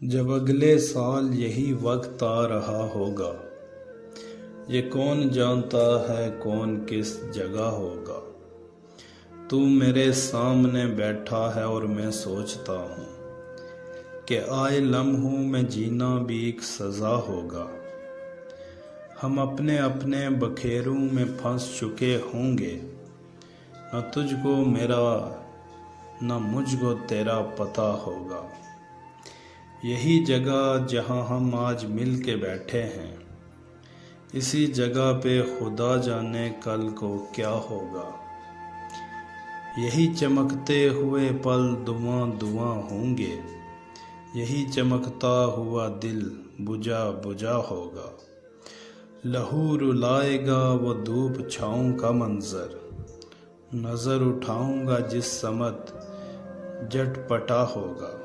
جب اگلے سال یہی وقت آ رہا ہوگا، یہ کون جانتا ہے کون کس جگہ ہوگا۔ تو میرے سامنے بیٹھا ہے اور میں سوچتا ہوں کہ آئے لمحوں میں جینا بھی ایک سزا ہوگا۔ ہم اپنے اپنے بکھیروں میں پھنس چکے ہوں گے، نہ تجھ کو میرا نہ مجھ کو تیرا پتہ ہوگا۔ یہی جگہ جہاں ہم آج مل کے بیٹھے ہیں، اسی جگہ پہ خدا جانے کل کو کیا ہوگا۔ یہی چمکتے ہوئے پل دھواں دھواں ہوں گے، یہی چمکتا ہوا دل بجھا بجھا ہوگا۔ لہو رلائے گا وہ دھوپ چھاؤں کا منظر، نظر اٹھاؤں گا جس سمت جٹ پٹا ہوگا۔